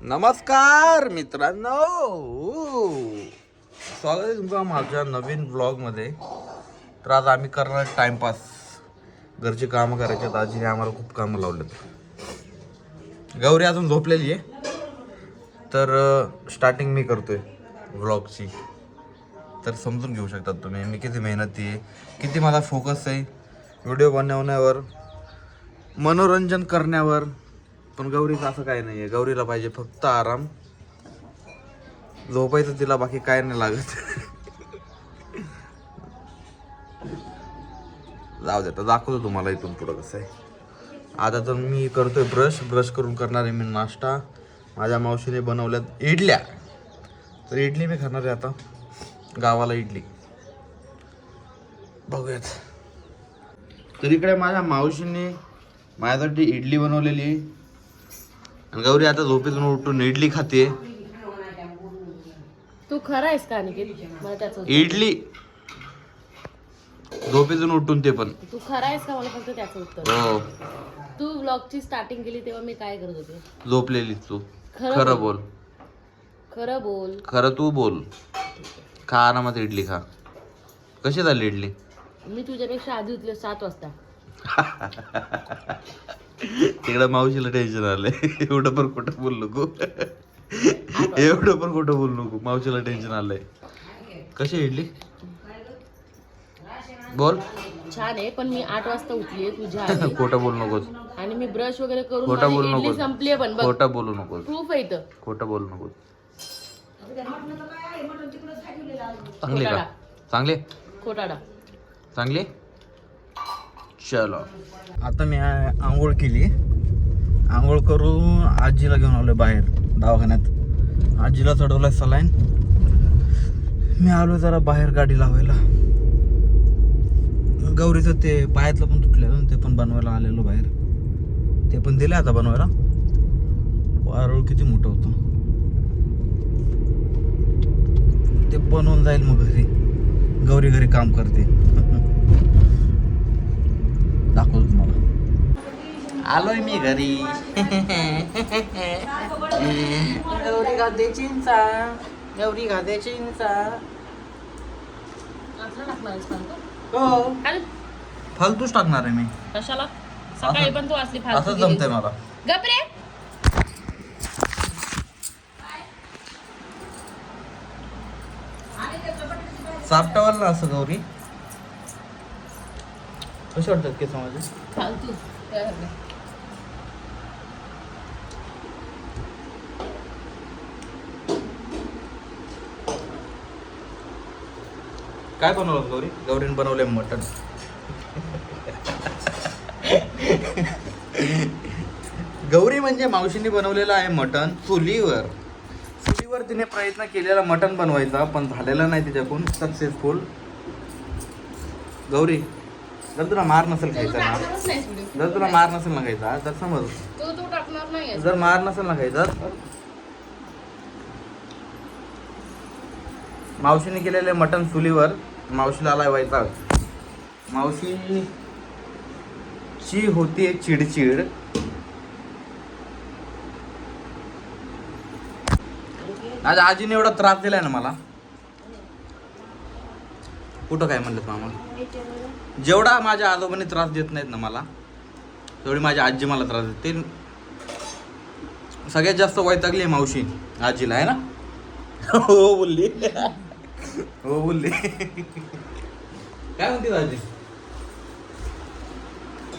नमस्कार मित्रांनो, स्वागत आहे तुमचं माझ्या नवीन ब्लॉगमध्ये. तर आज आम्ही करणार टाइमपास. घरची कामं करायची. दाजीने आम्हाला खूप कामं लावलेत. गौरी अजून झोपलेली आहे. तर स्टार्टिंग मी करतोय ब्लॉगची. तर समजून घेऊ शकतात तुम्ही मी किती मेहनती आहे, किती मला फोकस आहे व्हिडिओ बनवण्यावर, मनोरंजन करण्यावर. पण गौरीचं असं काही नाही आहे. गौरीला पाहिजे फक्त आराम, झोपायचं तिला, बाकी काय नाही लागत. जाऊ दे, तर दाखवतो तुम्हाला इथून पुढं कसं आहे. आता तर मी करतोय ब्रश करून करणार आहे मी नाश्ता. माझ्या मावशीने बनवल्यात इडल्या, तर इडली मी खाणार आहे आता. गावाला इडली बघूयात. तर इकडे माझ्या मावशीने माझ्यासाठी इडली बनवलेली आहे. आणि गौरी आता झोपेतून उठून इडली खाते. तू खरा आहेस का अनिकेत? मला त्याचं उत्तर. इडली झोपेतून उठून, ते पण. तू खरा आहेस का? मला फक्त त्याचं उत्तर. हो, तू व्लॉगची स्टार्टिंग केली तेव्हा मी काय करत होते? झोपलेली तू. खरं खरं बोल. खरं बोल. खरं तू बोल. खा आरामात इडली खा. कशी झाली इडली? मी तुझ्यापेक्षा आधी उठले 7 वाजता. तिकडं मावशीला टेन्शन आलंय. एवढं पण खोटं बोल नको. एवढं पण खोटं बोल नको. मावशीला टेन्शन आलंय. कशी इडली बोल. छान आहे, पण मी 8 वाजता उठली तुझ्या आधी. खोटं बोल नकोस. आणि मी ब्रश वगैरे करून खोटं बोलू माझी इडली नकोस. संपली आहे. पण बघ, खोटं बोलू नकोस. प्रूफ आहे इथं. खोटं बोलू नकोस. चांगली का? खोटाडा. चांगली खोटाडा. चांगली. चलो, आता मी आंघोळ केली. आंघोळ करून आजीला घेऊन आलोय बाहेर दवाखान्यात. आजीला चढवलाय सलाईन. मी आलो जरा बाहेर गाडी लावायला. गौरीचं ते पायातलं पण तुटलेलं, ते पण बनवायला आलेलो बाहेर. ते पण दिले आता बनवायला. वारुळ किती मोठं होतं. ते बनवून जाईल मग घरी. गौरी घरी काम करते. दाखवतो तुम्हाला. आलोय मी घरी. गौरी खाते चिंचा. गौरी खाते चिंचा. असं टाकणार आहेस का तू? हो, अरे, फालतूच टाकणार आहे मी. कशाला? सकाळी पण तू असली फालतू असंच केलीस. जमतंय मला. गप रे. सापटावाल ना असं गौरी. कसे वाटतात केस माझे? फालतू. काय हरकत? काय बनवलं गौरी? गौरीने बनवले मटन. गौरी म्हणजे मावशीने बनवलेलं आहे मटन चुलीवर. चुलीवर तिने प्रयत्न केलेला मटन बनवायचा, पण झालेला नाही तिच्याकडून सक्सेसफुल. गौरी, जर तुला मार नसेल खायचा ना, टाकणारच नाहीस व्हिडिओ. जर तुला मार नसेल ना खायचा, तर समज. तू टाकणार नाही. जर मार नसेल ना खायचा, मावशीने केलेले मटन चुलीवर. मावशीला आलाय व्हायचा. मावशीची होती चिडचिड. आज आजीने एवढा त्रास दिलाय ना मला. कुठं काय म्हणलं मामा? जेवढा माझ्या आजोबांनी त्रास देत नाहीत ना मला, तेवढी माझी आजी मला त्रास देते. सगळ्यात जास्त वैतागली आहे मावशी आजीला, आहे ना? हो बोलली. हो बोलली. काय म्हणते आजी?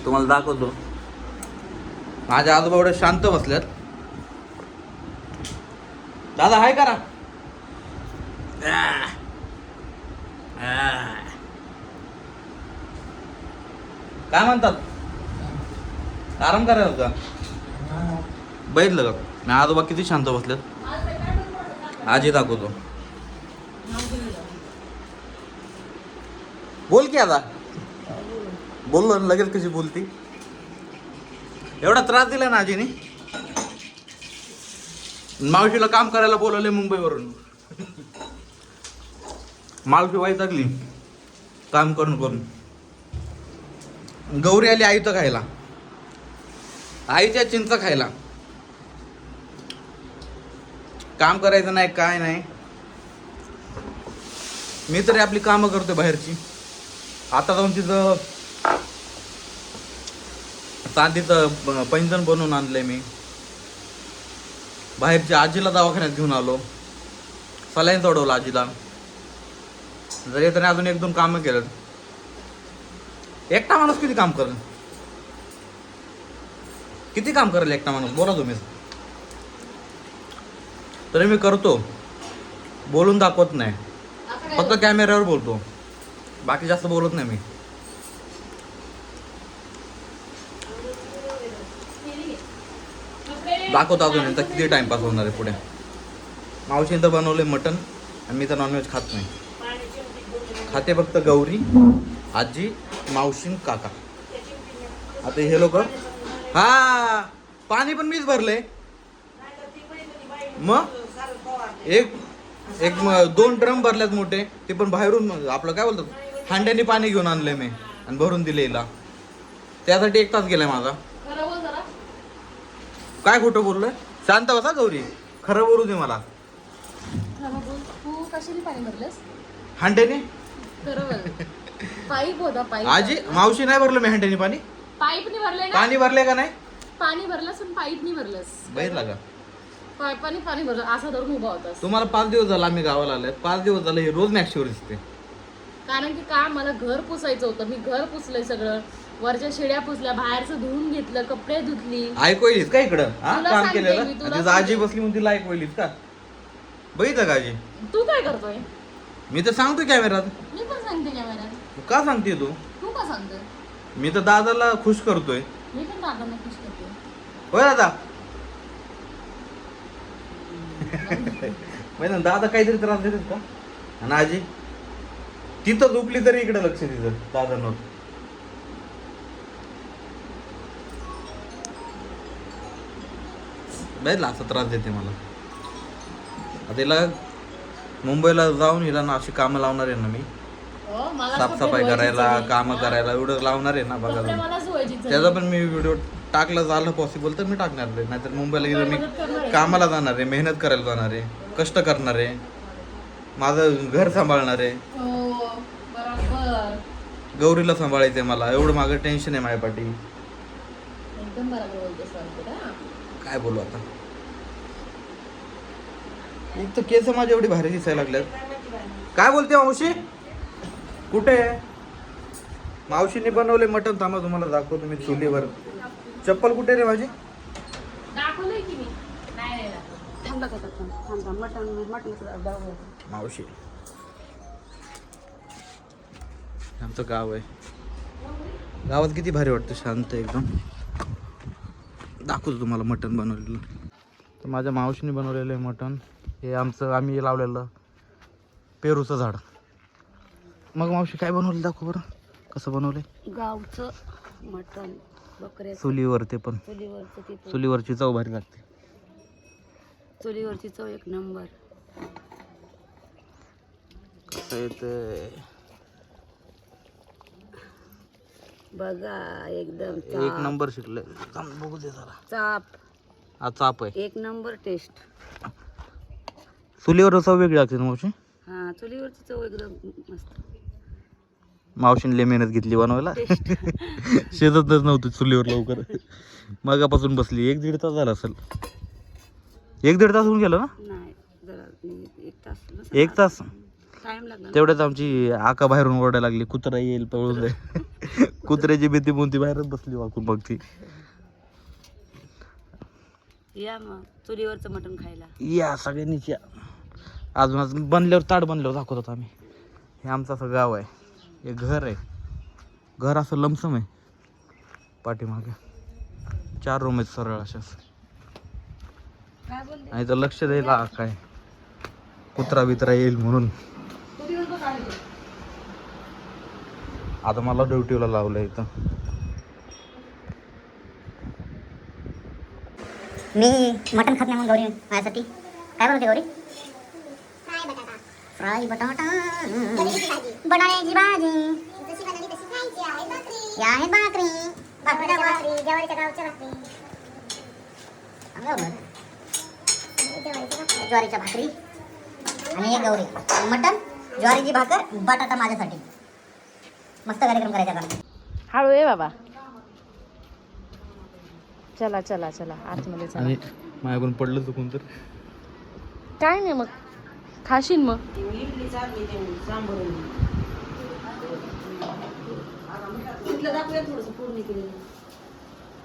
तुम्हाला दाखवतो. माझ्या आजोबा एवढे शांत बसल्यात. दादा हाय करा. काय म्हणतात? आराम करायला का? बघितलं का मी आजोबा किती शांत बसल्यात. आजी दाखवतो. बोल की आता. बोललो ना, लगेच कशी बोलती. एवढा त्रास दिला ना आजीने. मावशीला काम करायला बोलवले मुंबईवरून. मावशी वैतागली काम करून करून. गौरी आली आईचं खायला, आईच्या चिंच खायला. काम करायचं नाही काय नाही. मी तरी आपली कामं करतोय बाहेरची. आता जाऊन तिथं चांदीचं पैंजण बनवून आणलंय मी. बाहेरच्या आजीला दवाखान्यात घेऊन आलो. सलाईन चढवलं आजीला. जर येताना अजून 1-2 कामं केलं. एकटा माणूस किती काम करेल? किती काम करेल एकटा माणूस? बोला तुम्ही. तरी मी करतो, बोलून दाखवत नाही. फक्त कॅमेऱ्यावर बोलतो, बाकी जास्त बोलत नाही मी. दाखवतो अजून आता किती टाइमपास होणार आहे पुढे. मावशीने तर बनवले मटन आणि मी तर नॉनव्हेज खात नाही. खाते फक्त गौरी, आजी, मावशी, काका. आता हे लोक हा पाणी पण मीच भरले. मग एक 2 ड्रम भरल्यात मोठे, ते पण बाहेरून आपलं काय बोलतात हांड्याने पाणी घेऊन आणले मी आणि भरून दिले हिला. त्यासाठी 1 तास गेलाय माझा. काय खोटं बोललोय? शांत बसा गौरी, खरं बोलू दे मला. तू कशाने पाणी भरलंस? हांड्याने. पाईप होता पाईप. आजी मावशी नाही भरलं मी हांड्याने पाणी. पाईपने भरले ना? पाणी भरले का नाही? पाणी भरलंस पण पाईपने भरलंस. बघितला का? पाईपाने पाणी भरलं असा धरून उभा होतास. तुम्हाला 5 दिवस झाला आम्ही गावाला आलोय. 5 दिवस झाले हे रोज मॅक्सीवर दिसते. कारण की का मला घर पुसायचं होतं. मी घर पुसलंय सगळं, वरच्या शिड्या पुसल्या, बाहेरचं धुवून घेतलं, कपडे धुतली. ऐकू येईलीस का इकडं? हा तुला काम सांगते केलेलं. मी, तुला आणि तिथं आजी बसली म्हणून तिला ऐकू येईलीस का? बघितलं का आजी? तू काय करतोय? मी तर सांगतोय कॅमेरात. मी पण सांगते कॅमेऱ्यात. का सांगते तू? तू का सांगतोय? मी तर दादाला खुश करतोय. मी पण दादांना खुश करते. होय दादा. माहिती दादा काहीतरी त्रास देतात का? आणि आजी तिथं झोपली तरी इकडे लक्ष तिचं दादांवर. बघितला असा त्रास देते मला. आता हिला मुंबईला जाऊन हिला ना अशी कामं लावणार आहे ना मी. साफसफाई करायला, कामं करायला एवढं लावणार आहे ना बघा. त्याचा पण मी व्हिडिओ टाकला झालं पॉसिबल तर मी टाकणार आहे. नाहीतर मुंबईला गेलं मी कामाला जाणार आहे, मेहनत करायला जाणार आहे, कष्ट करणार आहे, माझं घर सांभाळणार आहे, गौरीला सांभाळायचंय मला. एवढं मागं टेन्शन आहे माझ्या पाठी. एकदम बरोबर बोलतोस. काय बोलू आता. एक तर केस माझे एवढी भारी दिसायला लागल्यात. काय बोलते मावशी? कुठे आहे? मावशीने बनवले मटण. थांबा तुम्हाला दाखवतो मी चुलीवर. चप्पल कुठे रे माझी? दाखवलंय की मी. नाही मावशी आमचं गाव आहे. गावात किती भारी वाटतं, शांत एकदम. दाखवतो तुम्हाला मटण बनवलेलं. तर माझ्या मावशीने बनवलेलं आहे मटण. हे आम्ही लावलेलं पेरूचं झाड. मग मावशी काय बनवलं दाखव बरं. कसं बनवलंय? गावचं मटण बकऱ्या चुलीवर. ते पण चुलीवरची चव भारी लागते. चुलीवरची चव 1 नंबर. कसं येतं बघा, एकदम 1 नंबर शिकले. बघू दे जरा. चाप. हा चाप आहे. 1 नंबर टेस्ट. चुलीवर चव वेगळी लागते ना मावशी? हा, चुलीवरची चव एकदम मस्त. मावशीने लय मेहनत घेतली बनवायला. शेतातच नव्हतं चुलीवर लवकर. मगापासून बसली. 1-1.5 तास झाला असेल. 1-1.5 तास होऊन गेलं ना? नाही, जरा 1 तास. 1 तास टाइम लागला. तेवढ्याच आमची आका बाहेरून ओरडायला लागली, कुत्रा येईल पळून जाईल. कुत्र्याची भीती म्हणून ती बाहेरच बसली वाकून बघ ती. या मग चुलीवरचं मटण खायला या सगळ्यांनीच या. अजून बनल्यावर ताट बनल्यावर दाखवतो आम्ही. हे आमचं असं गाव आहे. हे घर आहे. घर असं लमसम आहे. पाठीमागे 4 रूम आहेत सरळ अशाच. आणि तर लक्ष द्यायला काय कुत्रा बित्रा येईल म्हणून. आता मला ड्युटीला लावलं इथं. मी मटण खात नाही मग गौरी माझ्यासाठी काय बनवते गौरी? फ्राय बटाटा. बटाट्याची भाजी. या आहे भाकरी. ज्वारीच्या गावच्या भाकरी. ज्वारीच्या भाकरी आणि एक गौरी मटण, ज्वारीची भाकर, बटाटा माझ्यासाठी. मस्त कार्यक्रम करायचा आता. हळू ये बाबा. चला चला चला आतमध्ये चला. आणि माझ्याकडून पडलं चुकून तर काय नाही मग खाशीन मग.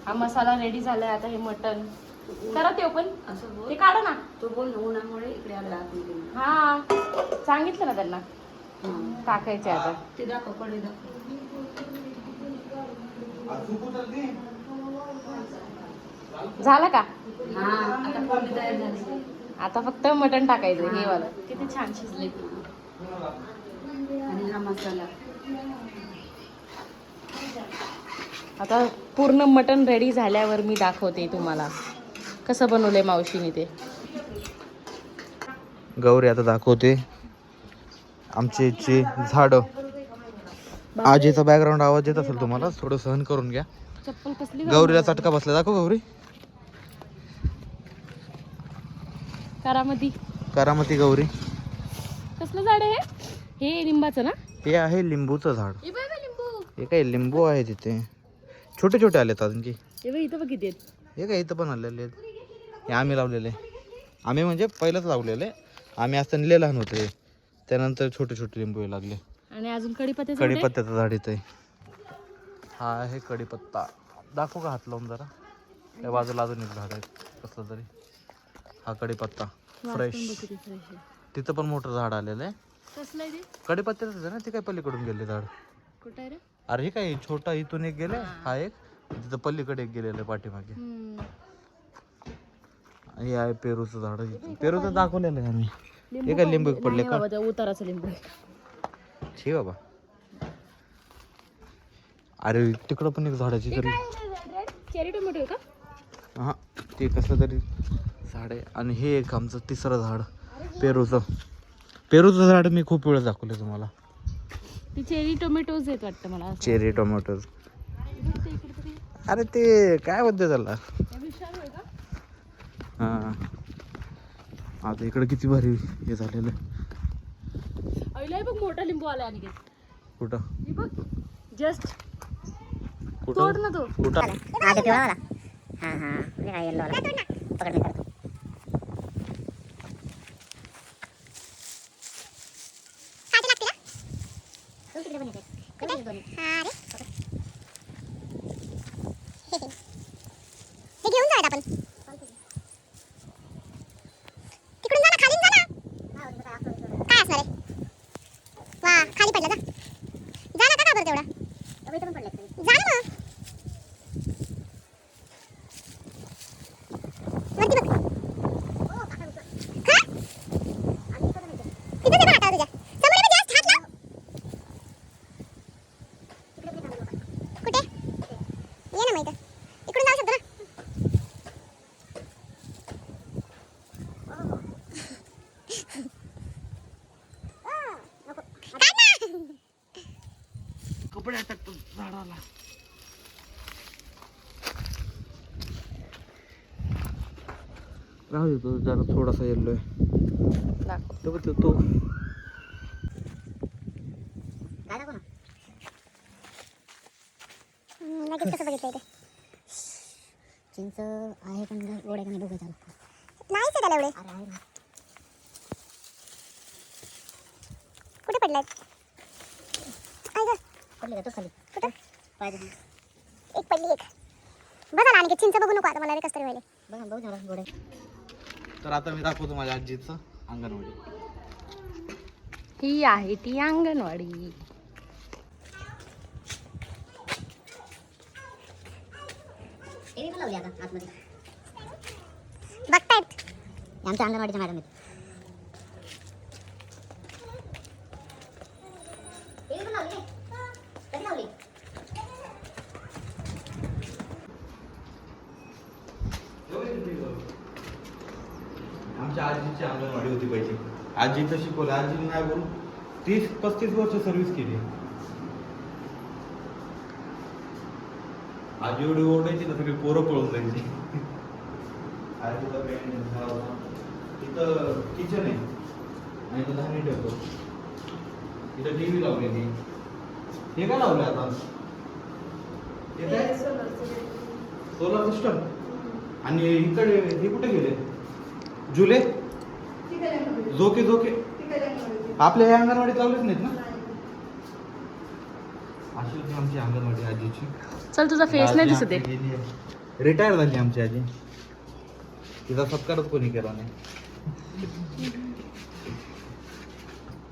हा मसाला रेडी झालाय. आता हे मटण करा ते पण ते काढा ना. तो बोल उन्हामुळे इकडे आला. हा सांगितलं ना त्यांना टाकायचे आता. ते दाखव कडे दाखव. झालं का? हा आता फोडणी तयार झाली. आता फक्त मटण टाकायचं. हे वाला किती छान शिजले. आणि हा मसाला. आता पूर्ण मटण रेडी झाल्यावर मी दाखवते तुम्हाला कसं बनवलंय मावशीने ते. गौरी आता दाखवते आमचे इथचे झाडं. आजीचा बॅकग्राऊंड आवाज येत असेल तुम्हाला, थोडं सहन करून घ्या. चप्पल कसली गौरीला चटका बसला. दाखव गौरी. करामती. करामती गौरी. कसलं झाड आहे हे? लिंबाचं ना? हे आहे लिंबूचं झाड. हे बघ लिंबू. हे काय लिंबू आहे तिथे, छोटे छोटे आलेत अजून की. हे बघ इथं बघ किती आहेत. हे काय इथं पण आलेले आहेत. हे आम्ही लावलेले. आम्ही म्हणजे पहिलंच लावलेले. आम्ही असताना लय लहान होते, त्यानंतर छोटे छोटे लिंबू लागले. आणि अजून कडीपत्त्याचं झाड आहे. कडीपत्त्याचं झाड इथे. हा आहे कडीपत्ता. दाखवू का हात लावून जरा? त्या बाजूला अजून एक झाड आहे कसलं तरी. हा कडीपत्ता फ्रेश. किती फ्रेश आहे. तिथं पण मोठं झाड आलेलं आहे. कसलं आहे ते? कडीपत्त्याचं आहे ना. ते काय पलीकडून गेले झाड. कुठं आहे रे? अरे हे काय छोटा इथून एक गेले. हा एक तिथं पलीकडे एक गेलेलं आहे पाठीमागे. हे आहे पेरूचं झाड. पेरूचं दाखवलेलं आहे आम्ही. हे काय लिंबू पडले का? बाबा उताराचं लिंबू. ठीक बाबा. अरे तिकडं पण एक झाडाची तरी. चेरी टोमॅटो का? हा ते कसलं तरी झाड आहे. आणि हे एक आमचं तिसरं झाड पेरूचं. पेरूचं झाड मी खूप वेळा दाखवलं तुम्हाला. ते चेरी टोमॅटोज आहेत वाटतं मला. Cherry tomato. अरे ते काय बोलते त्याला. हा आता इकडे किती भारी हे झालेलं. अहिला बघ मोठा लिंबू आला आणखी. कुठं हे बघ जस्ट तोड कुठं ना तो. कुठं हा ते पिवळा वाला. हा हा हे काय येल्लो वाला. पकड मी करतो. घेऊन जाऊयात आपण. तिकडून जा ना, खाली जा ना. काय असणार आहे? वा खाली पडलं का? जा ना, का बरं तेवढा? जा ना मग. वरती बघ. खा. तिथं ते बघ हातावर तुझ्या. समोर ये बघ, जास्त हात लाव. कुठे? ये ना मग इथं. इकडून जाऊ शकतो ना. कपडे अटकतात झाडाला. राहू दे तो जरा थोडासा येल्लो आहे. तो बघ तो काय दाखव ना. लगेच कसं बघितलं इथे. चिंच आहे पण गोड आहे का नाही बघायचं. नाहीच आहे त्याला एवढे. अरे आहे ना. कुठे पडलाय? पडली का तू खाली? कुठं? पाहिजे एक पडली एक. बघा ना, आणि चिंच बघू नको आता मला रे कसं तरी व्हायले. बघा बघू ना गोड आहे. तर आता मी दाखवतो माझ्या आजीचं अंगणवाडी. ही आहे ती अंगणवाडी. टीव्ही पण लावली आता आतमध्ये. बघतायत आमच्या अंगणवाडीच्या मॅडम आहेत. टीव्ही पण लावली. कधी लावली? आमच्या आजीची अंगणवाडी होती पहिली. आजीचं शिकवलं. आजीने नाही बोलून 30-35 वर्ष सर्व्हिस केली. आजी एवढी ओरडायची ना, सगळी पोरं पळून जायची. आजीचा बँड तिथं इथं किचन आहे आणि इथं धान्य ठेवतो. इथं टीव्ही लावलेली. हे काय लावलं आता? हे काय सोलर सिस्टम. आणि इकडे हे कुठे गेले झुले झोके झोके आपल्या ह्या अंगणवाडीत लावलेच नाहीत ना. अशी होती आमची अंगणवाडी आजीची. चल तुझा फेस नाही दिसत आहे. रिटायर झाली आमची आजी. तिचा सत्कारच कोणी केला नाही.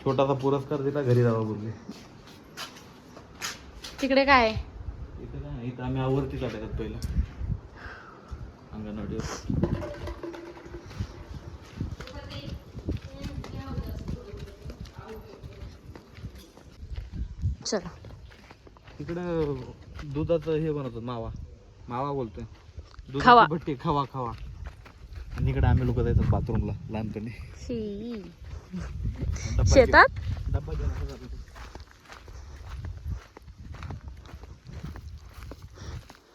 छोटासा पुरस्कार दिला घरी जावा बोलले. तिकडे काय इथं काय इथं आम्ही आवरती टाकत पहिलं अंगणवाडीवर. चला इकडं दुधाचं हे बनवतात मावा. मावा बोलतोय खवा. दुधाची भट्टी. खवा खवा. आणि इकडे आम्ही लोक जायचो बाथरूमला लहानपणी. डब्बा शेतात डब्बा घेऊन जात होतो.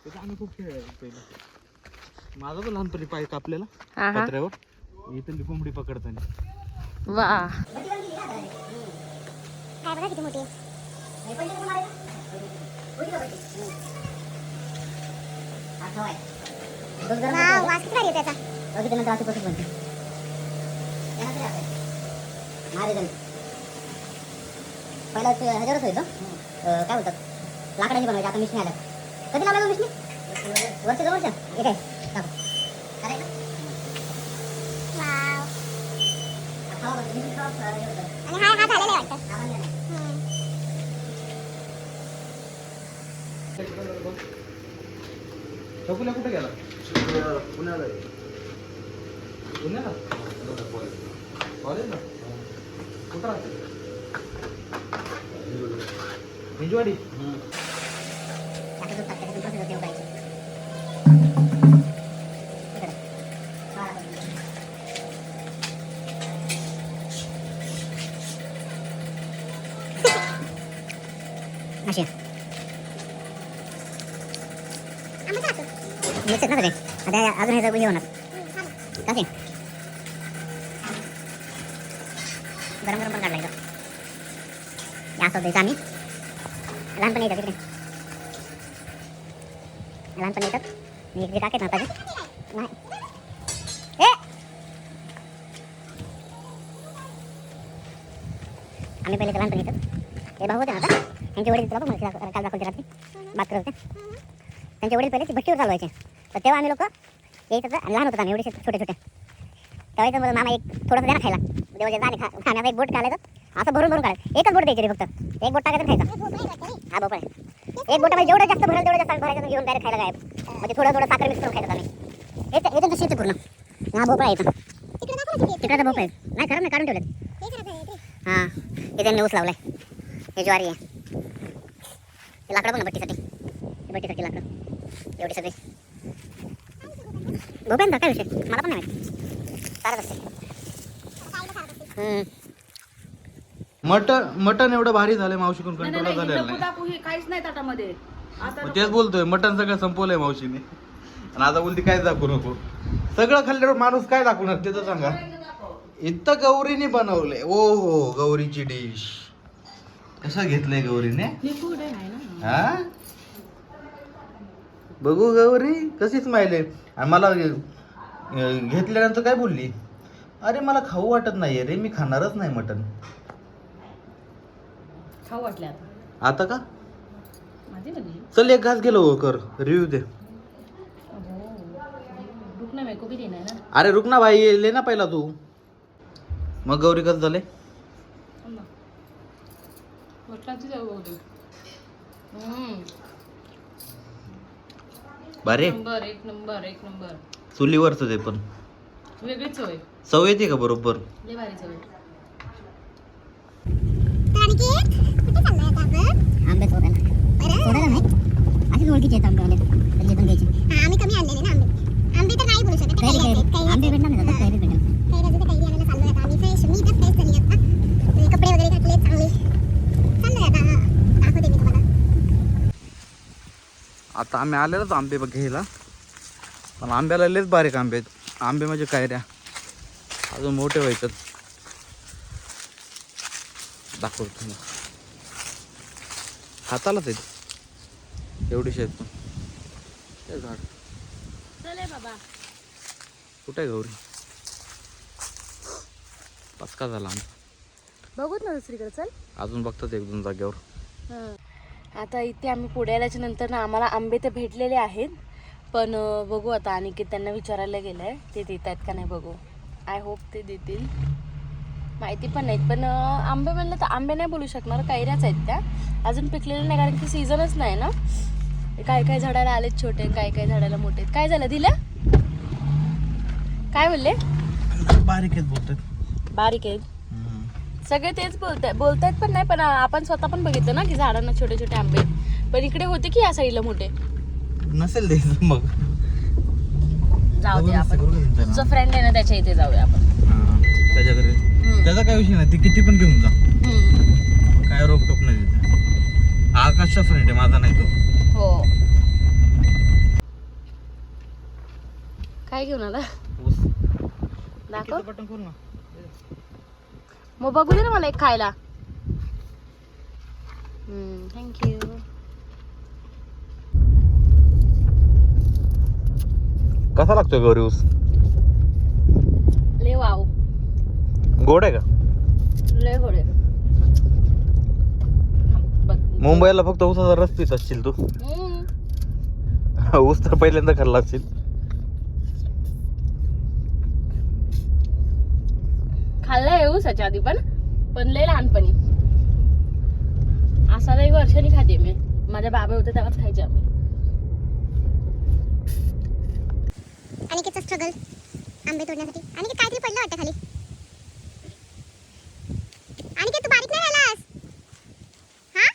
तिथं आम्ही खूप खेळायचो पहिलं. माझा तर लहानपणी पाय कापलेला हा हा. पत्र्यावर. इथली कोंबडी पकडताना. वा काय बघा किती मोठी आहे. वाव, वास किती भारी येतो याचा. पहिला ह्याच्यावरच व्हायचं काय बोलतात लाकडाची बनवायची. आता मिशनी आल्या. कधी लावला मिशनी? वर्ष 2 वर्ष. हे काय टाकू. करायचं वाव. खावा बघ. मिशनी खावा. आणि हा झालेला आहे वाटतं. शकुल्या कुठे गेला? पुण्याला पुण्याला कॉलेजला. कुठं राहते? हिंजवाडी. टाकायचं टाकायचं कसं देऊ करायचं. अशी मिक्स ना सगळे. आता अजून ह्याचं हे होणार कसे गरम गरम पण काढला इथं. असं द्यायचं आम्ही लहानपणी येतात तिकडे. लहानपणी येतात मी इकडे टाकेत ना आता नाही. आम्ही पहिले तर लहानपणी येतात. हे भाऊ होते ना आता त्यांचे वडील तुला बघ मला काल दाखवते रात्री बात करत होते. त्यांचे वडील पहिले ती भट्टीवर चालवायचे. तर तेव्हा आम्ही लोक यायचं लहान होतो आम्ही एवढे छोटे छोटे. तेव्हा येतं मला मामा एक थोडंसं द्या ना खायला. देवाच्या जाणे खाण्याचा एक बोट काढायचं असं भरून भरून काढायचं. एकच बोट द्यायची रे फक्त. एक बोट टाकायचं खायचं. हा भोपळा. एक बोटामध्ये जेवढं जास्त भरेल तेवढं जास्त भरायचं घेऊन डायरेक्ट खायला गायब. म्हणजे थोडं थोडं साखर मिक्स करून खायचं आम्ही. येतं तर शेती पूर्ण. हा भोपळा येतं. तिकडचा भोपळा आहे. नाही खरं नाही काढून ठेवलेत. हां हे त्यांनी ऊस लावलाय. हे ज्वारी आहे. हे लाकडं बघ ना भट्टीसाठी. भट्टीसाठी लाकडं एवढे सगळे भोप्यांचा काय विषय मला पण नाही माहिती. सारच असते. मटन एवढं भारी झालंय मावशीकडून कंट्रोल झालेलं नाही. टाकू हे काहीच नाही ताटामध्ये. आता मग तेच बोलतोय मटन सगळं संपवलंय मावशीने. आणि आता बोलती काय दाखवू नको. सगळं खाल्ल्यावर माणूस काय दाखवणार ते तर सांगा. इथं गौरीने बनवलंय. ओ हो गौरीची डिश. कसं घेतलंय गौरीने. हा बघू गौरी कशीच माहिले. आणि मला घेतल्यानंतर काय बोलली. अरे मला खाऊ वाटत नाहीये रे. मी खाणारच नाही मटन. खाऊ वाटले आता का माझी म्हणजे चल एक घास गेलो कर रिव्ह्यू दे. रुकना मेको भी देना है ना. अरे रुक ना भाई ले ना पहिला तू. मग गौरी कसं झाले. बरे नंबर एक नंबर एक नंबर. चुलीवरच ते पण वेगळीच होय. चव येते का बरोबर. लय भारी चव. कुठे चाललाय आता आपण. आंबे सोडायला नाही अशीच ओळखीचे आहेत आंबेवाले. त्याचे पण घ्यायचे. हा आम्ही कमी आणलेले ना आंबे. आंबे तर नाही बोलू शकत. आंबे भेटणार नाही आता कैरी भेटेल. कैरी आणायला चाललोय आता आम्ही. फ्रेश मी तर फ्रेश झाली आता. कपडे वगैरे घातले चांगले. चाललोय आता. दाखवते मी तुम्हाला. आता आम्ही आलेलोच आंबे घ्यायला. पण आंब्याला लयच बारीक आंबे आहेत. आंबे म्हणजे कायऱ्या. अजून मोठे व्हायचं दाखवतो तुम्ही. हातालाच आहेत एवढीशी आहेत पण. ते झाड चले बाबा. कुठे आहे गौरी? पचका झाला आमचा. बघूत ना दुसरीकडे. चल अजून बघतात एक दोन जागेवर. आता इथे आम्ही पुढे आल्याच्या नंतर ना आम्हाला आंबे तर भेटलेले आहेत, पण बघू आता. आणि की त्यांना विचारायला गेलं आहे ते देत आहेत का नाही बघू. आय होप ते देतील, माहिती पण नाहीत. पण आंबे म्हणलं तर आंबे नाही बोलू शकणार, कैऱ्याच आहेत त्या. अजून पिकलेले नाही कारण की सीझनच नाही ना. काय काय झाडाला आलेत छोटे, काय काय झाडाला मोठे. काय झालं दिलं? काय बोलले? बारीक आहेत बोलतात. बारीक आहेत सगळे, तेच बोलतायत पण नाही. पण आपण स्वतः पण बघितलं ना की झाडांना छोटे छोटे आंबे, पण इकडे होते की या साईडला मोठे. नसेल द्यायचं मग जाऊ दे आपण, तुझा फ्रेंड आहे ना त्याच्या इथे जाऊया आपण. त्याच्या घरी. त्याचा काय विषय नाही, ते किती पण घेऊन जा, काय रोकटोक नाही तिथे. आकाशचा फ्रेंड आहे माझा, नाही तो. हो. काय घेऊन आला दाखव. बटन खोल ना. मग बघू दे ना मला एक खायला. थँक्यू. कसा लागतोय गौरी ऊस? ले वाव, गोड आहे का? ले गोडे. मुंबईला फक्त ऊसाचा रस पित असशील तू. ऊस तर पहिल्यांदा खाल्ला असशील. खाल्लाय ऊसाच्या आधी पण लय लहानपणी. असा एक वर्षांनी खाते मी. माझ्या बाबा होते तेव्हाच खायचे आम्ही. अनिकेतचा स्ट्रगल आंबे तोडण्यासाठी. अनिकेत काहीतरी पडलं वाटतं खाली. अनिकेत तू बारीक नाही राहिलास? हा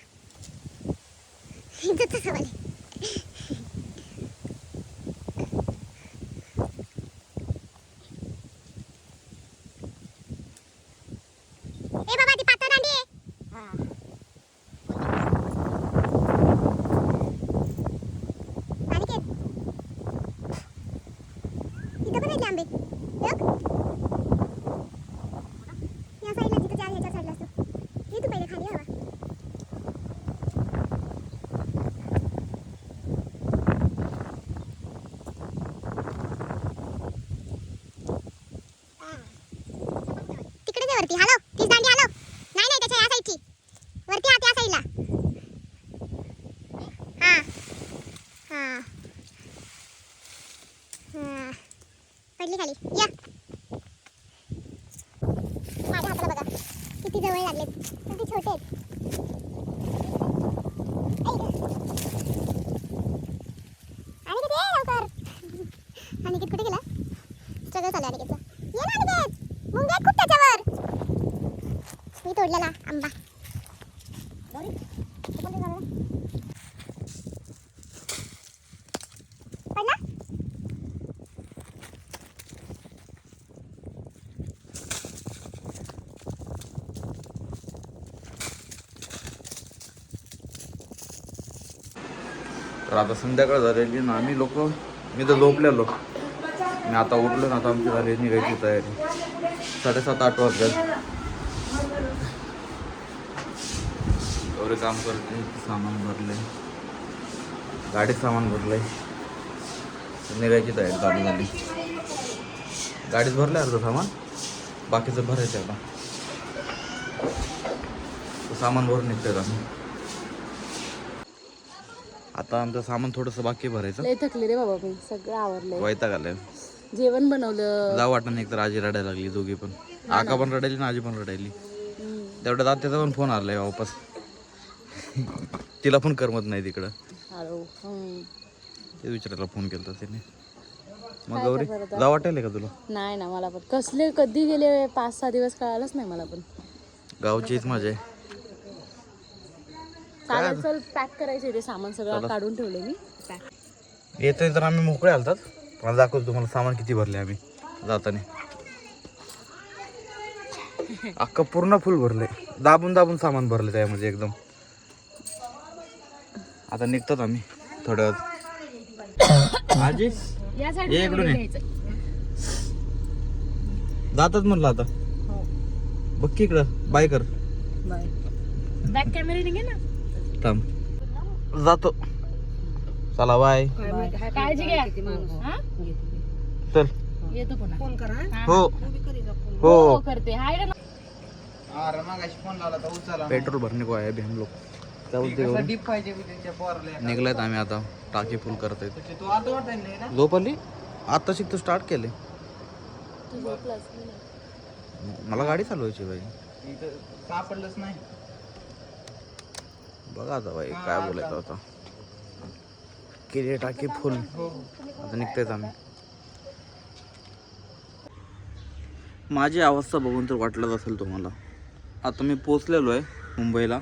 इज्जतचा सवाल आहे. ए बाबा ती पातळ दांडी आहे. अनिकेत इथं पण आहेत आंबे. बघ या साईडला, जिथं त्या ह्याच्या साईडला असतो. ये तू पहिले खाली हवा. तिकडे दे वरती. हॅलो, तीच दांडी हॅलो. नाही नाही, त्याच्या या साईडची वरती. हा त्या साईडला. हा हा हा पडली खाली. या माझ्या हाताला बघा किती जवळ लागलेत, किती छोटे आहेत. अनिकेत ये लवकर. अनिकेत कुठे गेला? स्ट्रगल चालू आहे अनिकेतचा. ये ना अनिकेत, मुंग्या आहेत खूप त्याच्यावर. मी तोडलेला आंबा. पडला? तर आता संध्याकाळ झालेली ना. आम्ही लोक, मी तर झोपलेलो. मी आता उठलो ना. आता आमची झाली निघायची तयारी. 7:30-8 वाजतात. एवढे काम करते. सामान भरले, गाडीत सामान भरलंय. निघायची तयारी चालू झाली. गाडीत भरलं अर्ध सामान, बाकीचं भरायचं आता. सामान भरून निघतोय आम्ही. आता आमचं सामान थोडंसं बाकी भरायचं. लय थकले रे बाबा, मी सगळं आवरलंय. वैताग आलाय. जेवण बनवलं. जाऊ वाटत नाही. एक तर आजी रडायला लागली, दोघी पण. आका पण रडायली ना आजी पण रडायली. तेवढ्यात आत्याचा पण फोन आलाय वापस. तिला पण करमत नाही तिकडं. ते विचारायला फोन केला तिने. मग गौरी जाऊ वाटायला का तुला? नाही ना, मला पण कसले कधी गेले 5-6 दिवस कळालंच नाही मला पण. गावचीच मजा आहे. चालेल, चल पॅक करायचे ते सामान सगळं काढून ठेवले मी. पॅक येतोय तर आम्ही मोकळे आलतात. मला दाखवतो तुम्हाला सामान किती भरले आम्ही जाताना. अख्खा पूर्ण फुल भरले. दाबून दाबून सामान भरले त्यामध्ये एकदम. आता निघतात आम्ही थोड्या वेळात. आजी या ये इकडून ये. जातात म्हणलं आता. बघ की इकडं बाय कर. बॅक कॅमेरा निघे ना. थांब जातो. चला बाय. काळजी घ्या. हा? चल. येतो पुन्हा. हो हो करते. हाय ना. पेट्रोल भरने को आहे हम लोग. निघलायत आम्ही आता. टाकी फुल करतायत. झोपली आता शिकतो स्टार्ट केले. तू झोपलास नाही. मला गाडी चालवायची बाई. सापडलंच नाही. बघा आता बाई काय बोलायचं आता. केली टाकी फुल. आता निघतायत आम्ही. माझी अवस्था बघून तर वाटलंच असेल तुम्हाला. आता मी पोचलेलो आहे मुंबईला.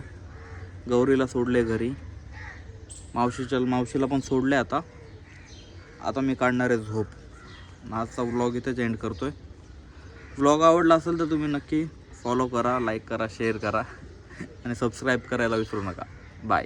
गौरीला सोडले घरी. मावशीला पण सोडले आता. आता मी काढणार आहे झोप. आजचा व्लॉग इथेच एंड करतोय. व्लॉग आवडला असेल तर तुम्ही नक्की फॉलो करा, लाईक करा, शेअर करा आणि सबस्क्राईब करायला विसरू नका. बाय.